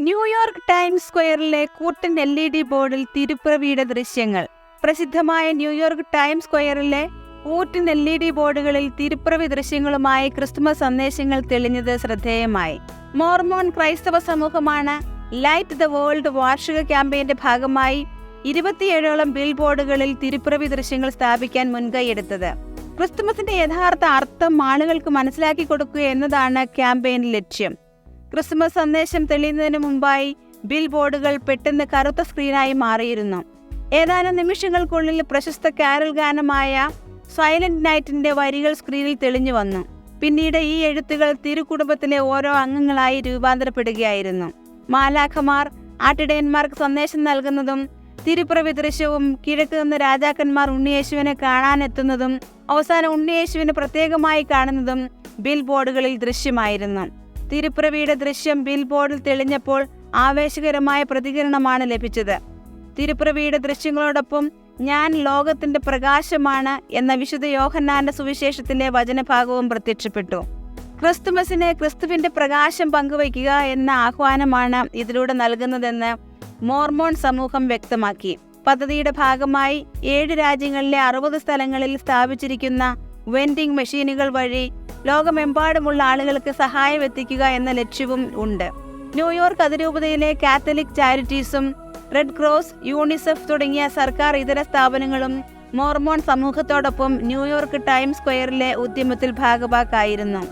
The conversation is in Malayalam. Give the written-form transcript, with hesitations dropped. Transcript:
ന്യൂയോർക്ക് ടൈംസ് സ്ക്വയറിലെ കൂറ്റൻ LED ബോർഡിൽ തിരുപ്പിറവിയുടെ ദൃശ്യങ്ങൾ. പ്രസിദ്ധമായ ന്യൂയോർക്ക് ടൈംസ് സ്ക്വയറിലെ കൂറ്റൻ LED ബോർഡുകളിൽ തിരുപ്പിറവി ദൃശ്യങ്ങളുമായി ക്രിസ്തുമസ് സന്ദേശങ്ങൾ തെളിഞ്ഞത് ശ്രദ്ധേയമായി. മോർമോൺ ക്രൈസ്തവ സമൂഹമാണ് ലൈറ്റ് ദ വേൾഡ് വാർഷിക ക്യാമ്പയിന്റെ ഭാഗമായി 27ഓളം ബിൽ ബോർഡുകളിൽ തിരുപ്പിറവി ദൃശ്യങ്ങൾ സ്ഥാപിക്കാൻ മുൻകൈയെടുത്തത്. ക്രിസ്തുമസിന്റെ യഥാർത്ഥ അർത്ഥം ആളുകൾക്ക് മനസ്സിലാക്കി കൊടുക്കുക എന്നതാണ് ക്യാമ്പയിൻ ലക്ഷ്യം. ക്രിസ്തുമസ് സന്ദേശം തെളിയുന്നതിന് മുമ്പായി ബിൽ ബോർഡുകൾ പെട്ടെന്ന് കറുത്ത സ്ക്രീനായി മാറിയിരുന്നു. ഏതാനും നിമിഷങ്ങൾക്കുള്ളിൽ പ്രശസ്ത കാരൽ ഗാനമായ സൈലന്റ് നൈറ്റിന്റെ വരികൾ സ്ക്രീനിൽ തെളിഞ്ഞു വന്നു. പിന്നീട് ഈ എഴുത്തുകൾ തിരുക്കുടുംബത്തിലെ ഓരോ അംഗങ്ങളായി രൂപാന്തരപ്പെടുകയായിരുന്നു. മാലാഖമാർ ആട്ടിടയന്മാർക്ക് സന്ദേശം നൽകുന്നതും തിരുപ്പിറവി ദൃശ്യവും കിഴക്ക് നിന്ന് രാജാക്കന്മാർ ഉണ്ണിയേശുവിനെ കാണാനെത്തുന്നതും അവസാനം ഉണ്ണിയേശുവിനെ പ്രത്യേകമായി കാണുന്നതും ബിൽ ബോർഡുകളിൽ ദൃശ്യമായിരുന്നു. തിരുപ്പിറവിയുടെ ദൃശ്യം ബിൽ ബോർഡിൽ തെളിഞ്ഞപ്പോൾ ആവേശകരമായ പ്രതികരണമാണ് ലഭിച്ചത്. തിരുപ്പിറവിയുടെ ദൃശ്യങ്ങളോടൊപ്പം ഞാൻ ലോകത്തിന്റെ പ്രകാശമാണ് എന്ന വിശുദ്ധ യോഹന്നാന്റെ സുവിശേഷത്തിലെ വചനഭാഗവും പ്രത്യക്ഷപ്പെട്ടു. ക്രിസ്തുമസിന് ക്രിസ്തുവിന്റെ പ്രകാശം പങ്കുവയ്ക്കുക എന്ന ആഹ്വാനമാണ് ഇതിലൂടെ നൽകുന്നതെന്ന് മോർമോൺ സമൂഹം വ്യക്തമാക്കി. പദ്ധതിയുടെ ഭാഗമായി 7 രാജ്യങ്ങളിലെ 60 സ്ഥലങ്ങളിൽ സ്ഥാപിച്ചിരിക്കുന്ന വെൻഡിംഗ് മെഷീനുകൾ വഴി ലോകമെമ്പാടുമുള്ള ആളുകൾക്ക് സഹായം എത്തിക്കുക എന്ന ലക്ഷ്യവും ഉണ്ട്. ന്യൂയോർക്ക് അതിരൂപതയിലെ കാത്തലിക് ചാരിറ്റീസും റെഡ് ക്രോസ്, യൂണിസെഫ് തുടങ്ങിയ സർക്കാർ ഇതര സ്ഥാപനങ്ങളും മോർമോൺ സമൂഹത്തോടൊപ്പം ന്യൂയോർക്ക് ടൈംസ് സ്ക്വയറിലെ ഉദ്യമത്തിൽ ഭാഗഭാക്കായിരുന്നു.